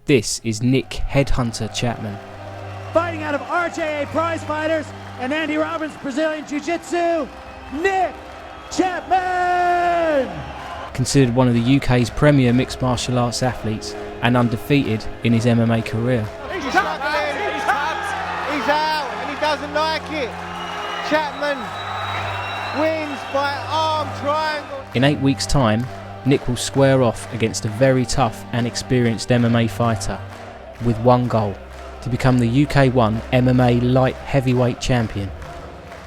This is Nick HeadHunter Chapman. Fighting out of RJA Prize Fighters and Andy Robbins Brazilian Jiu-Jitsu, Nick Chapman! Considered one of the UK's premier mixed martial arts athletes and undefeated in his MMA career. He's struggling, he's out and he doesn't like it. Chapman wins by arm triangle. In 8 weeks' time, Nick will square off against a very tough and experienced MMA fighter with one goal: to become the UK1MMA Light Heavyweight Champion.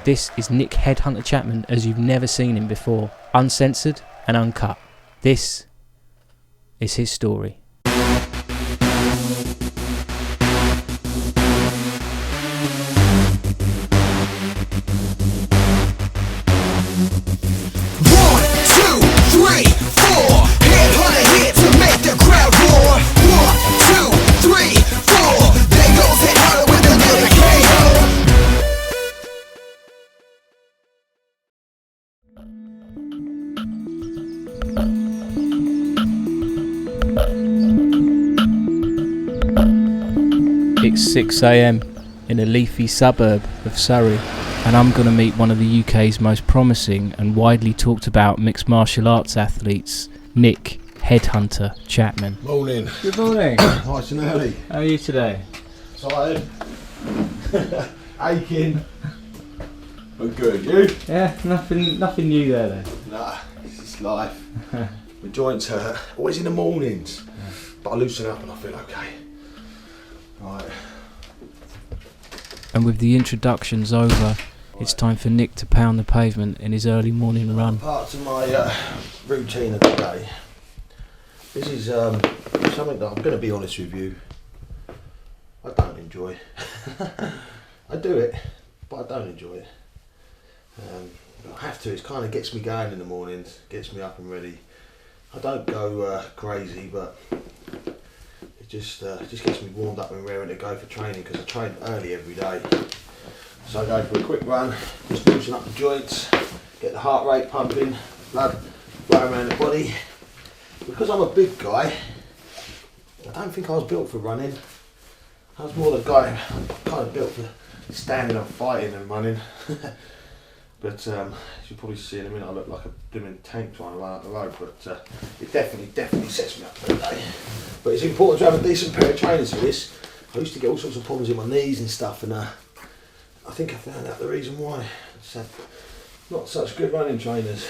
This is Nick HeadHunter Chapman as you've never seen him before, uncensored and uncut. This is his story. It's 6 AM in a leafy suburb of Surrey, and I'm going to meet one of the UK's most promising and widely talked about mixed martial arts athletes, Nick HeadHunter Chapman. Morning. Good morning. Nice and early. How are you today? Tired. Aching. But good. You? Yeah, nothing new there then. Nah, this is life. My joints hurt. Always in the mornings. Yeah. But I loosen up and I feel okay. Right. And with the introductions over, it's time for Nick to pound the pavement in his early morning run. Part of my routine of the day. This is something that I'm going to be honest with you, I don't enjoy. I do it, but I don't enjoy it. I have to. It kind of gets me going in the mornings, gets me up and ready. I don't go crazy, but it just gets me warmed up and raring to go for training, because I train early every day. So I go for a quick run, just loosen up the joints, get the heart rate pumping, blood flowing around the body. Because I'm a big guy, I don't think I was built for running. I was more the guy kind of built for standing and fighting and running. But as you'll probably see in a minute, I look like a blooming tank trying to run up the road. But it definitely sets me up for the day. But it's important to have a decent pair of trainers for this. I used to get all sorts of problems in my knees and stuff, and I think I found out the reason why. I just had not such good running trainers.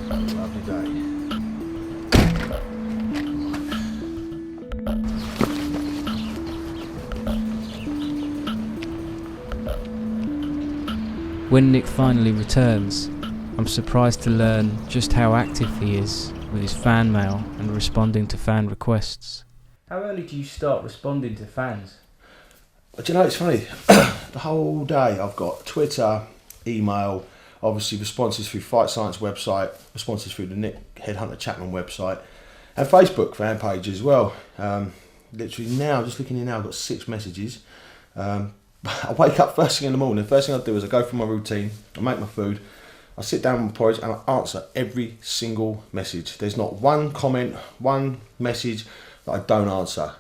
Lovely day. When Nick finally returns, I'm surprised to learn just how active he is with his fan mail and responding to fan requests. How early do you start responding to fans? But you know, it's funny, the whole day I've got Twitter, email, obviously responses through Fight Science website, responses through the Nick HeadHunter Chapman website, and Facebook fan page as well. Literally now, just looking here now, I've got 6 messages. I wake up first thing in the morning. First thing I do is I go through my routine, I make my food, I sit down with my porridge and I answer every single message. There's not one comment, one message that I don't answer.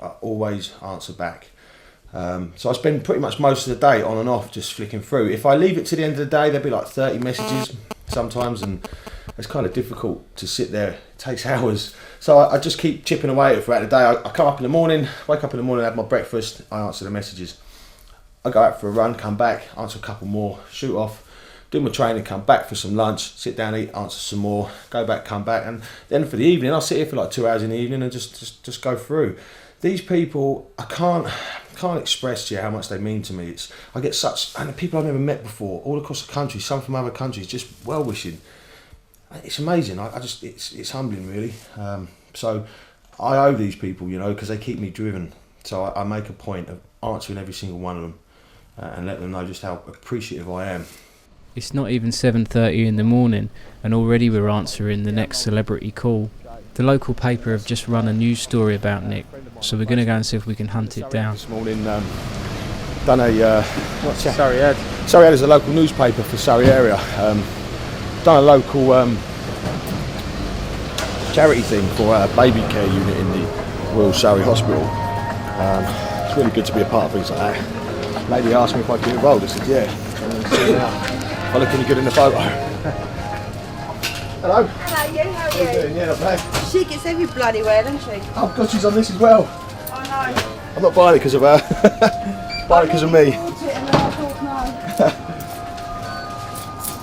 I always answer back. So I spend pretty much most of the day on and off just flicking through. If I leave it to the end of the day, there'll be like 30 messages sometimes, and it's kind of difficult to sit there. It takes hours. So I just keep chipping away at it throughout the day. I come up in the morning, wake up in the morning, have my breakfast, I answer the messages. I go out for a run, come back, answer a couple more, shoot off, do my training, come back for some lunch, sit down, eat, answer some more, go back, come back, and then for the evening, I'll sit here for like 2 hours in the evening and just go through. These people, I can't express to you how much they mean to me. I get such, and the people I've never met before, all across the country, some from other countries, just well wishing. It's amazing. It's humbling, really. So I owe these people, you know, because they keep me driven. So I make a point of answering every single one of them and let them know just how appreciative I am. It's not even 7:30 in the morning and already we're answering the next celebrity call. The local paper have just run a news story about Nick, so we're going to go and see if we can hunt it down. This morning, done a what's that? Surrey is a local newspaper for Surrey area. Done a local charity thing for a baby care unit in the Royal Surrey Hospital. It's really good to be a part of things like that. Lady asked me if I'd get involved. I said yeah. And see now, I look any good in the photo. Hello. Hello, you. How are How you you? doing? Yeah, not bad. She gets every bloody wear, doesn't she? Oh God, she's on this as well. I know. I'm not buying it because of her. Buying it because of me. I bought it and then I thought no.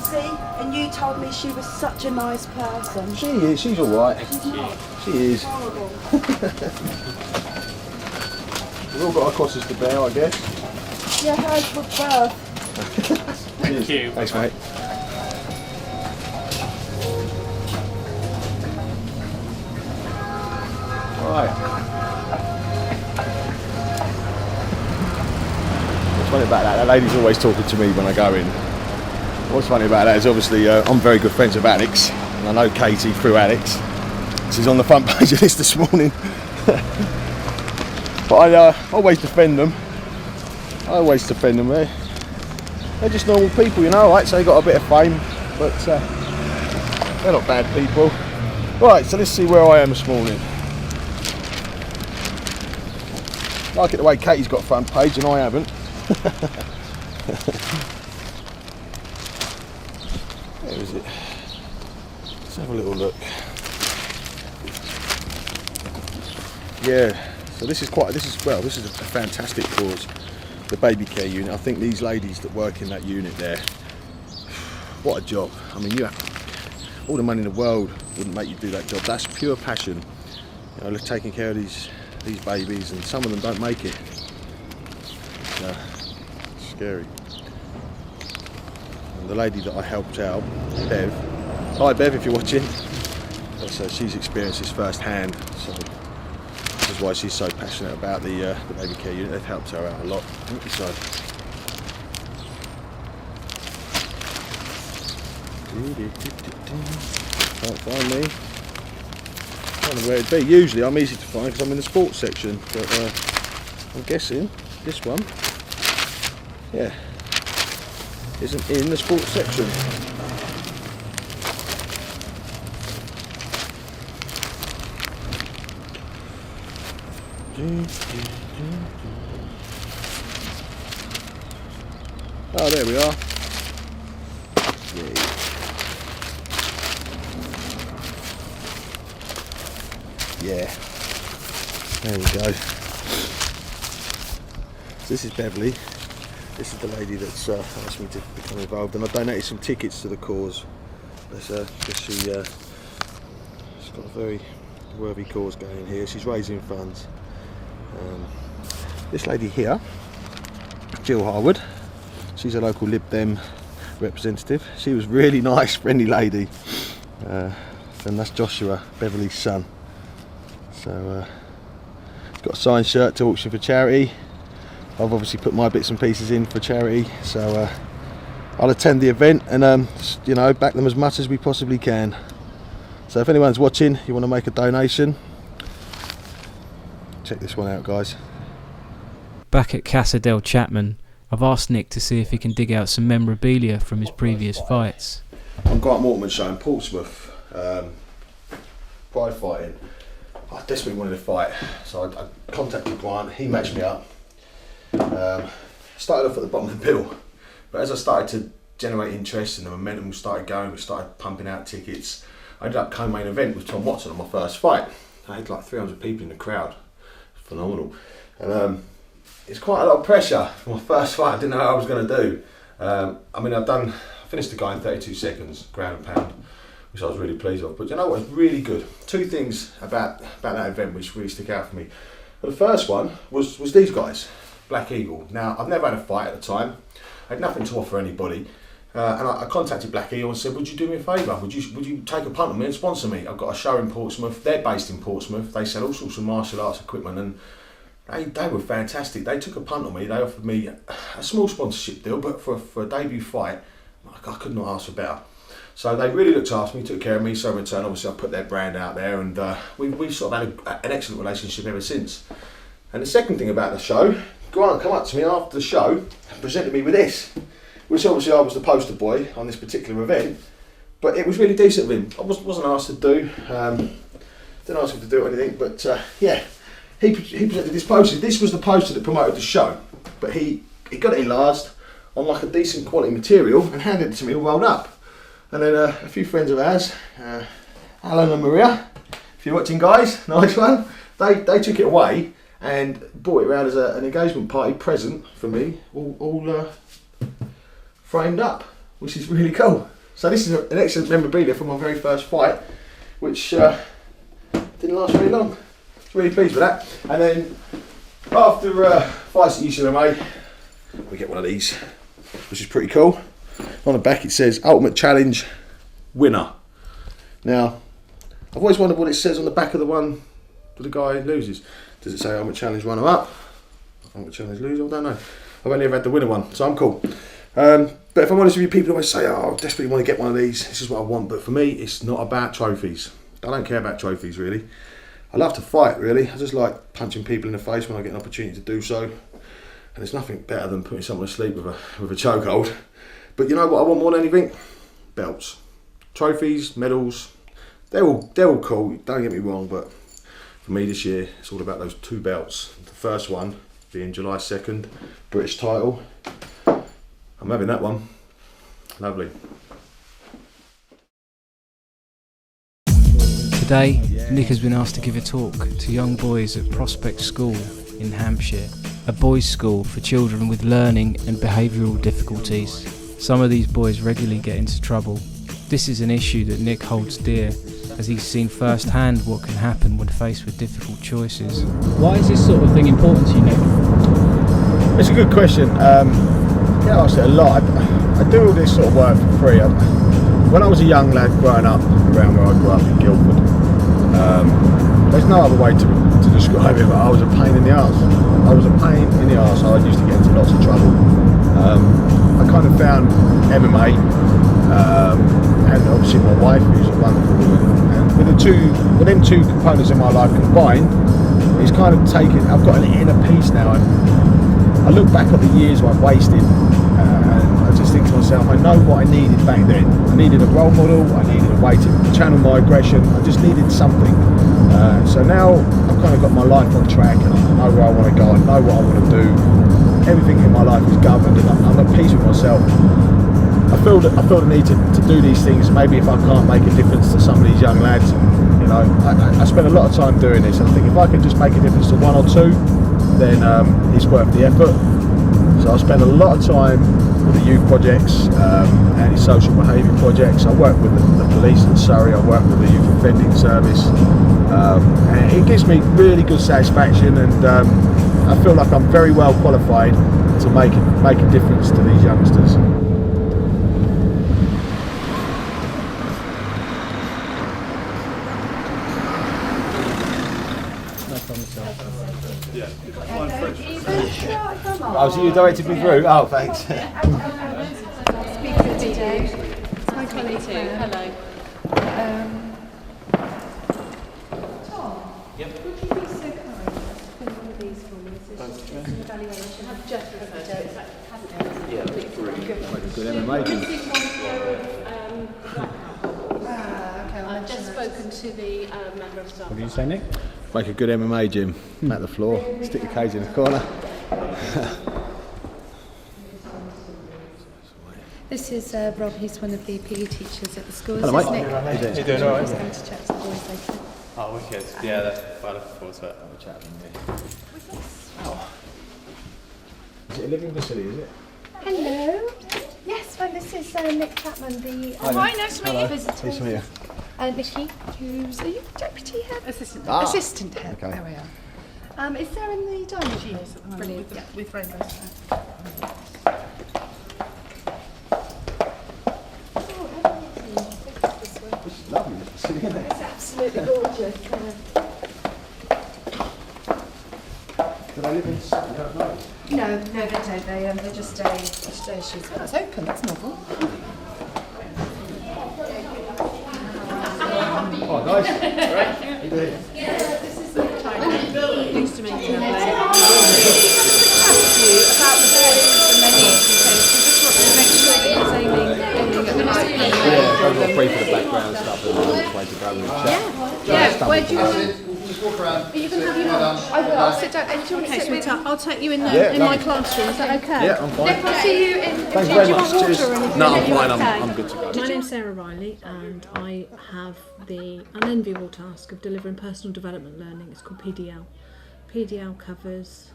See, and you told me she was such a nice person. She is. She's all right. She's not. She is. Horrible. We've all got our crosses to bear, I guess. Yeah, hers was birth. Thank you. Thanks, mate. Right. What's funny about that? That lady's always talking to me when I go in. What's funny about that is obviously I'm very good friends with Alex, and I know Katie through Alex. She's on the front page of this morning. But I always defend them. They're just normal people, you know, right? So they got a bit of fame, but they're not bad people. Right, so let's see where I am this morning. I like it the way Katie's got a front page and I haven't. Where is it? Let's have a little look. Yeah, so this is a fantastic cause, the baby care unit. I think these ladies that work in that unit there, what a job. I mean, all the money in the world wouldn't make you do that job. That's pure passion. You know, taking care of these babies, and some of them don't make it. It's scary. And the lady that I helped out, Bev. Hi Bev, if you're watching. So she's experienced this firsthand. So this is why she's so passionate about the baby care unit. They've helped her out a lot. So can't find me. I don't know where it'd be. Usually I'm easy to find because I'm in the sports section, but I'm guessing this one, yeah, isn't in the sports section. Oh, there we are. Yeah, there we go. So this is Beverly. This is the lady that's asked me to become involved, and I donated some tickets to the cause. Because she's got a very worthy cause going here. She's raising funds. This lady here, Jill Harwood, she's a local Lib Dem representative. She was really nice, friendly lady. And that's Joshua, Beverly's son. So got a signed shirt to auction for charity. I've obviously put my bits and pieces in for charity, so I'll attend the event and you know, back them as much as we possibly can. So if anyone's watching, you want to make a donation, check this one out, guys. Back at Casa del Chapman, I've asked Nick to see if he can dig out some memorabilia from his previous fights. I'm Grant Mortimer's show in Portsmouth, pride fighting. I desperately wanted to fight, so I contacted Grant. He matched me up. Started off at the bottom of the bill, but as I started to generate interest and the momentum started going, we started pumping out tickets. I ended up co-main event with Tom Watson on my first fight. I had like 300 people in the crowd. Phenomenal. And it's quite a lot of pressure for my first fight. I didn't know what I was going to do. I mean, I finished the guy in 32 seconds, ground and pound, which I was really pleased with. But you know what was really good? Two things about that event which really stick out for me. But the first one was these guys, Black Eagle. Now, I've never had a fight at the time. I had nothing to offer anybody. And I contacted Black Eagle and said, would you do me a favour? Would you take a punt on me and sponsor me? I've got a show in Portsmouth. They're based in Portsmouth. They sell all sorts of martial arts equipment, and they were fantastic. They took a punt on me. They offered me a small sponsorship deal, but for a debut fight, I could not ask for better. So they really looked after me, took care of me. So in return, obviously, I put their brand out there, and we sort of had an excellent relationship ever since. And the second thing about the show, Grant come up to me after the show and presented me with this, which obviously I was the poster boy on this particular event, but it was really decent of him. I wasn't asked to do. Didn't ask him to do anything, but yeah, he presented this poster. This was the poster that promoted the show, but he got it enlarged on like a decent quality material and handed it to me all rolled up. And then a few friends of ours, Alan and Maria, if you're watching guys, nice one, they took it away and brought it around as an engagement party present for me, all framed up, which is really cool. So this is an excellent memorabilia from my very first fight, which didn't last very long. I was really pleased with that. And then after fights at UCLMA, we get one of these, which is pretty cool. On the back it says Ultimate Challenge Winner. Now, I've always wondered what it says on the back of the one that the guy loses. Does it say Ultimate Challenge Runner Up? Ultimate Challenge Loser? I don't know. I've only ever had the winner one, so I'm cool. But if I'm honest with you, people always say, oh, I desperately want to get one of these. This is what I want. But for me, it's not about trophies. I don't care about trophies, really. I love to fight, really. I just like punching people in the face when I get an opportunity to do so. And there's nothing better than putting someone to sleep with a chokehold. But you know what I want more than anything? Belts. Trophies, medals, they're all cool, don't get me wrong, but for me this year, it's all about those 2 belts. The first one being July 2nd, British title. I'm having that one. Lovely. Today, Nick has been asked to give a talk to young boys at Prospect School in Hampshire, a boys' school for children with learning and behavioural difficulties. Some of these boys regularly get into trouble. This is an issue that Nick holds dear, as he's seen firsthand what can happen when faced with difficult choices. Why is this sort of thing important to you, Nick? It's a good question. Yeah, I say a lot. I do all this sort of work for free. When I was a young lad growing up around where I grew up in Guildford, there's no other way to describe it, but I was a pain in the arse. I was a pain in the arse. I used to get into lots of trouble. I kind of found MMA, and obviously my wife, who's a wonderful woman, and with them two components in my life combined, it's kind of I've got an inner peace now, and I look back at the years I've wasted, and I just think to myself, I know what I needed back then. I needed a role model, I needed a way to channel my aggression, I just needed something. So now I've kind of got my life on track, and I know where I want to go, I know what I want to do. Everything in my life is governed, and I'm at peace with myself. I feel the need to do these things. Maybe if I can't make a difference to some of these young lads, you know, I spend a lot of time doing this, and I think if I can just make a difference to 1 or 2, then it's worth the effort. So I spend a lot of time with the youth projects, anti-social behaviour projects. I work with the police in Surrey, I work with the youth offending service, and it gives me really good satisfaction, and I feel like I'm very well qualified to make a difference to these youngsters. Oh, so you directed me through? Oh, thanks. Speaker today. It's my colleague too. Hello. Tom, would you be so kind as to fill one of these for me? So it's just an evaluation. I've just referred to it. Yeah, that's really good MMA. This is one I've just spoken to the member of staff. What did you say, Nick? Make a good MMA gym. Mat the floor, stick the cage in the corner. This is Rob, he's one of the PE teachers at the school. Hello, mate. Nick? How you doing? You doing all right? He's going to chat to the boys later. Oh, wicked. Yeah, that's fine. Looking forward to it. Have a chat with me. Oh. Is it a living facility, is it? Hello. Yes, well, this is Nick Chapman, the Hi, nice to meet you. visitor. Nice to meet you. Nikki, who's are you deputy head? Assistant. Ah. Assistant head. Okay. There we are. Is there in the dining room? She is at the moment. Brilliant. With rainbows. It's lovely facility, isn't it? It's absolutely gorgeous. Do they live in No, they don't. They're just day issues. Oh, it's open. That's novel. Oh, nice. Right. How you doing? Nice to meet you. About the various and many just want to make sure that he's aiming at the right Yeah, I've got a brief of the background stuff and which way to go with the chat. Yeah, Where do you want to... Just walk around. Are you going to have your lunch? I will. I'll sit down. And do you want to sit with... I'll take you in my classroom. Is that okay? Yeah, I'm fine. Nick, I'll see you in... Thanks do very you much. want water Cheers. or anything? No, I'm Are you fine. okay? I'm good to go. My name's Sarah Riley and I have the unenviable task of delivering personal development learning. It's called PDL. PDL covers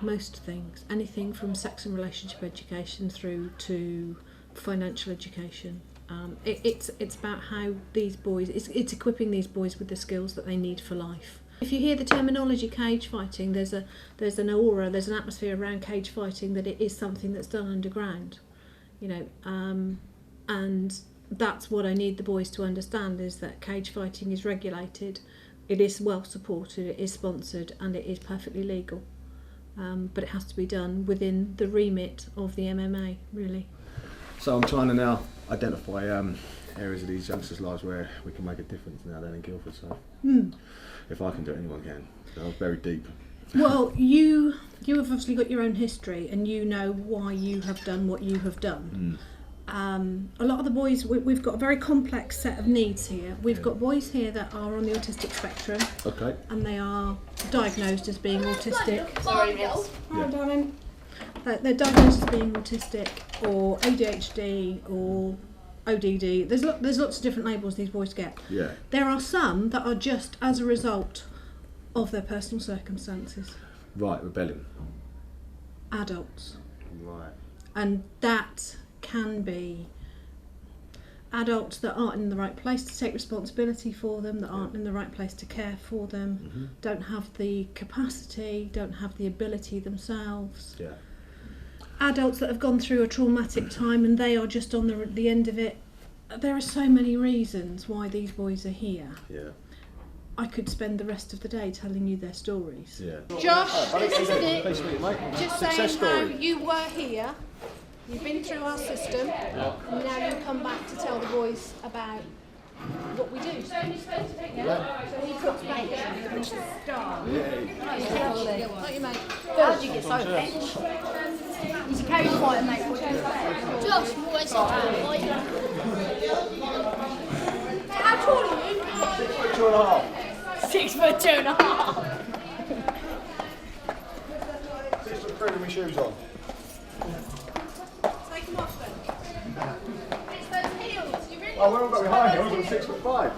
most things, anything from sex and relationship education through to financial education. It's about how these boys, it's equipping these boys with the skills that they need for life. If you hear the terminology cage fighting, there's an aura, there's an atmosphere around cage fighting that it is something that's done underground, you know, and that's what I need the boys to understand, is that cage fighting is regulated, it is well supported, it is sponsored, and it is perfectly legal. But it has to be done within the remit of the MMA, really. So I'm trying to now identify areas of these youngsters' lives where we can make a difference now then in Guildford. So if I can do it, anyone can. So I was very deep. Well, you have obviously got your own history and you know why you have done what you have done. A lot of the boys, we've got a very complex set of needs here. We've got boys here that are on the autistic spectrum. Okay. And they are diagnosed as being autistic. Sorry, Miss. Hi, darling. They're diagnosed as being autistic or ADHD or ODD. There's lots of different labels these boys get. Yeah. There are some that are just as a result of their personal circumstances. Right, rebellion. Adults. Right. And that can be adults that aren't in the right place to take responsibility for them, that aren't in the right place to care for them, don't have the capacity, don't have the ability themselves. Yeah. Adults that have gone through a traumatic time and they are just on the end of it. There are so many reasons why these boys are here. Yeah. I could spend the rest of the day telling you their stories. Yeah. Josh, this is Nick. Nice to meet you, mate. Just Success saying how story. you were here, you've been through our system, and now you come back to tell the boys about what we do. So he cooks bacon. Not you, mate. How did you get so rich? He's a cage fighter, mate. Josh, always how tall are you? 6 foot 2.5. 6 foot 2.5. 6 foot 3 with my shoes on. Take them off then. It's those heels. You really Oh, we haven't got my high heels, I'm 6 foot 5.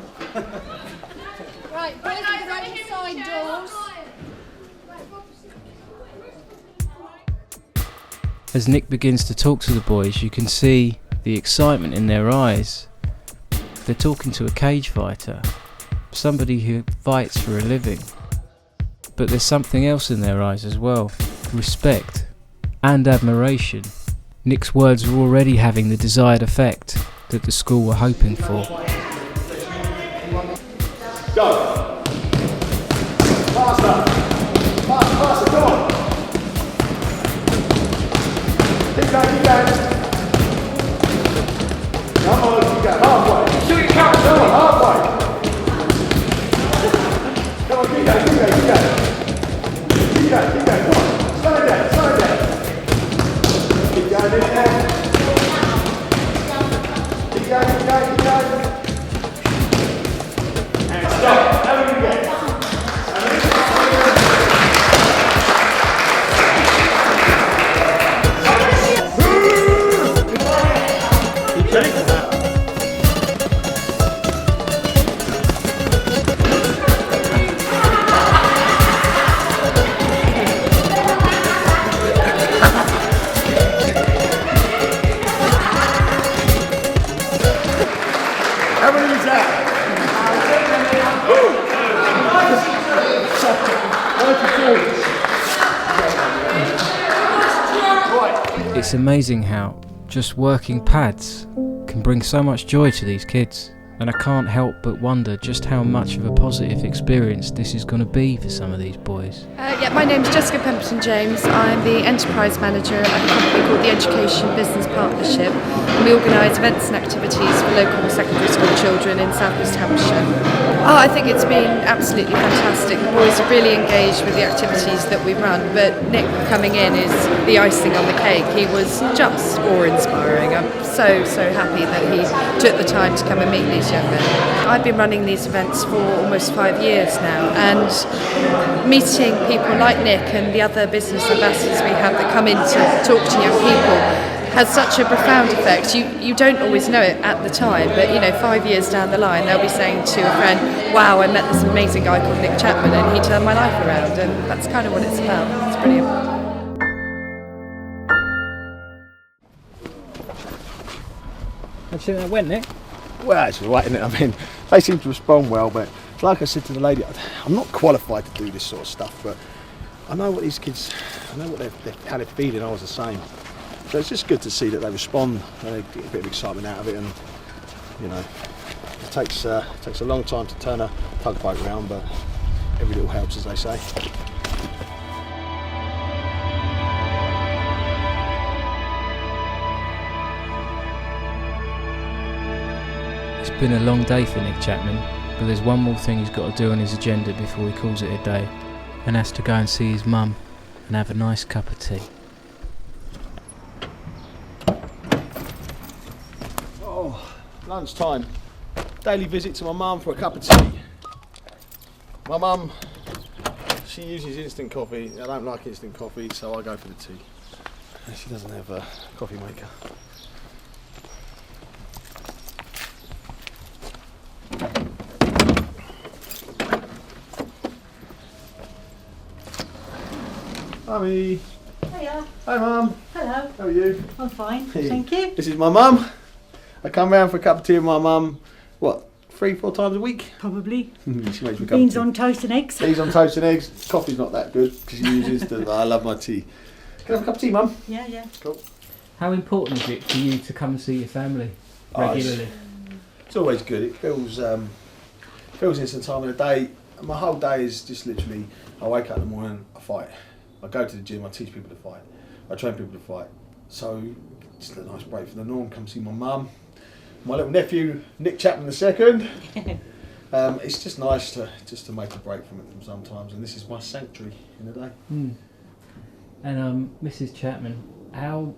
right, boys, we're going inside doors. As Nick begins to talk to the boys, you can see the excitement in their eyes. They're talking to a cage fighter, somebody who fights for a living. But there's something else in their eyes as well, respect and admiration. Nick's words are already having the desired effect that the school were hoping for. Go! Faster! Faster, come on! Keep going, keep going! Come on, keep going, halfway! Shoot it, count, come on, halfway! Come on, keep going, keep going, keep going! Keep going, come on! Slow it down, slow it down! Keep going, in there! Keep going, keep going, keep going! And stop, have a good game! It's amazing how just working pads can bring so much joy to these kids, and I can't help but wonder just how much of a positive experience this is going to be for some of these boys. My name's Jessica Pemberton James. I'm the enterprise manager at a company called the Education Business Partnership. and we organise events and activities for local secondary school children in South West Hampshire. Oh, I think it's been absolutely fantastic. The boys are really engaged with the activities that we run, but Nick coming in is the icing on the cake. He was just awe-inspiring. I'm so happy that he took the time to come and meet these young men. I've been running these events for almost 5 years now, and meeting people like Nick and the other business ambassadors we have that come in to talk to young people has such a profound effect. You don't always know it at the time, but 5 years down the line they'll be saying to a friend, wow, I met this amazing guy called Nick Chapman and he turned my life around, and that's kind of what it's about. It's brilliant. How do you think that went, Nick? Well, it's all right, isn't it? I mean, they seem to respond well, but like I said to the lady, I'm not qualified to do this sort of stuff, but I know what these kids, I know what how they're feeling. I was the same. So it's just good to see that they respond and they get a bit of excitement out of it, and it takes a long time to turn a tugboat around, but every little helps, as they say. It's been a long day for Nick Chapman, but there's one more thing he's got to do on his agenda before he calls it a day, and that's to go and see his mum and have a nice cup of tea. Oh, lunchtime. Daily visit to my mum for a cup of tea. My mum, she uses instant coffee. I don't like instant coffee, so I go for the tea. And she doesn't have a coffee maker. Mummy. Hiya. Hi, Mum. Hello. How are you? I'm fine, Hey. thank you. This is my mum. I come round for a cup of tea with my mum, 3-4 times a week? Probably. She makes me a cup of Beans tea. on toast and eggs. Beans on toast and eggs. Coffee's not that good because she uses the. I love my tea. Can I have a cup of tea, Mum? Yeah, yeah. Cool. How important is it for you to come and see your family regularly? It's always good. It fills in some time of the day. My whole day is just literally, I wake up in the morning, I fight. I go to the gym, I teach people to fight. I train people to fight. So, just a nice break from the norm. Come see my mum. My little nephew, Nick Chapman II. It's just nice to make a break from it sometimes, and this is my sanctuary in the day. And Mrs. Chapman, how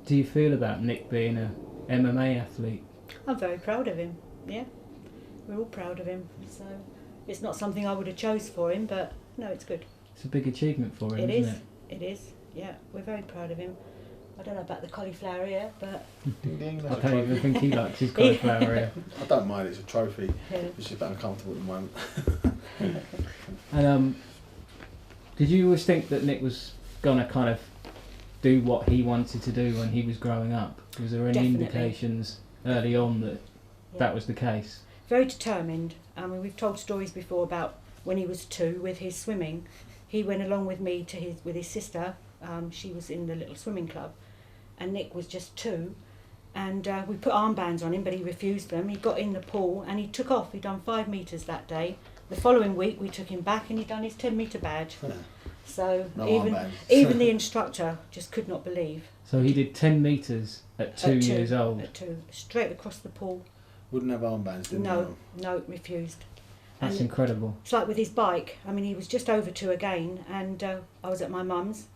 do you feel about Nick being a MMA athlete? I'm very proud of him, yeah. We're all proud of him, so it's not something I would have chose for him, but no, it's good. It's a big achievement for him, isn't it? It is, yeah. We're very proud of him. I don't know about the cauliflower ear, but... Ding ding, I don't even think he likes his cauliflower ear. I don't mind, it's a trophy. Yeah. It's just a bit uncomfortable at the moment. And did you always think that Nick was going to kind of do what he wanted to do when he was growing up? Was there any Definitely. indications early on that that was the case? Very determined. I mean, we've told stories before about when he was 2 with his swimming. He went along with me with his sister. She was in the little swimming club, and Nick was just 2. And we put armbands on him, but he refused them. He got in the pool and he took off. He'd done 5 metres that day. The following week we took him back and he'd done his 10-metre badge. So even the instructor just could not believe. So he did 10 metres at 2 years old? At 2, straight across the pool. Wouldn't have armbands, didn't he? No, refused. That's incredible. It's like with his bike. I mean, he was just over 2 again, and I was at my mum's,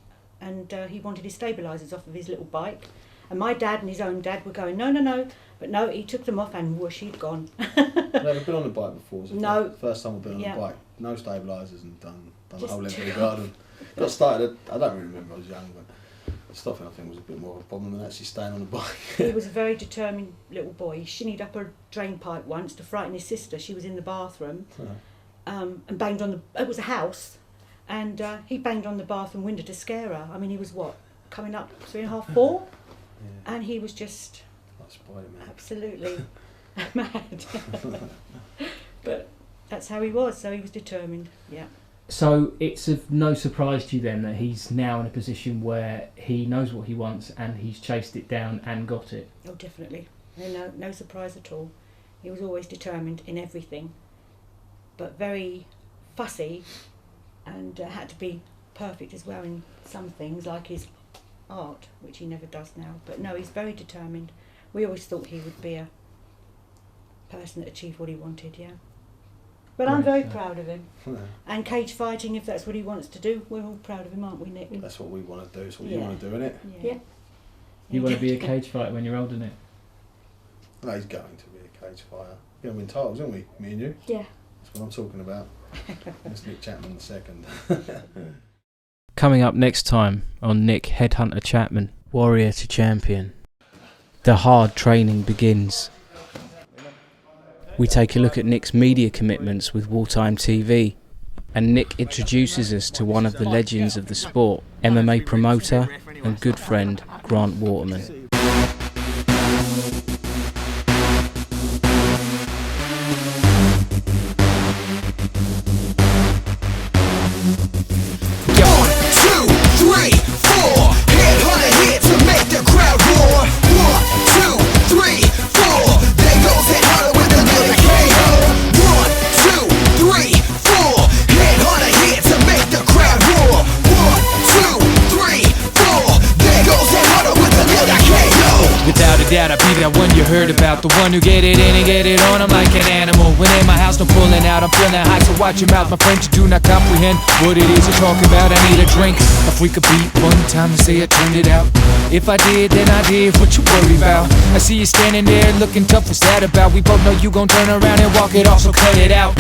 and he wanted his stabilisers off of his little bike. And my dad and his own dad were going, no. But no, he took them off and whoosh, he'd gone. Never been on a bike before, was it? No. First time I've been on a bike. No stabilisers and done the whole length of the garden. Got started, I don't really remember, I was young, but stopping I think was a bit more of a problem than actually staying on the bike. He was a very determined little boy. He shinnied up a drain pipe once to frighten his sister. She was in the bathroom and banged on it was a house, and he banged on the bathroom window to scare her. I mean, he was coming up 3.5, 4? Yeah. And he was just like Spider-Man. Absolutely mad. But that's how he was, so he was determined, yeah. So it's of no surprise to you then that he's now in a position where he knows what he wants and he's chased it down and got it? Oh, definitely. No surprise at all. He was always determined in everything, but very fussy, and had to be perfect as well in some things, like his art, which he never does now. But no, he's very determined. We always thought he would be a person that achieved what he wanted, yeah. But I'm very proud of him. Yeah. And cage fighting, if that's what he wants to do, we're all proud of him, aren't we, Nick? That's what we want to do. It's what you want to do, isn't it? Yeah. You want to be a cage fighter when you're older, Nick? No, he's going to be a cage fighter. We're going to win titles, aren't we? Me and you? Yeah. That's what I'm talking about. That's Nick Chapman the second. Coming up next time on Nick HeadHunter Chapman, Warrior to Champion. The hard training begins. We take a look at Nick's media commitments with Wartime TV, and Nick introduces us to one of the legends of the sport, MMA promoter and good friend Grant Waterman. Doubt I'll be that one you heard about, the one who get it in and get it on. I'm like an animal when in my house, no pulling out. I'm feeling high, so watch your mouth, my friend. You do not comprehend what it is you're talking about. I need a drink, a freak a beat, one time to say I turned it out. If I did, then I did. What you worry about? I see you standing there looking tough. What's that about? We both know you gon' turn around and walk it off, so cut it out.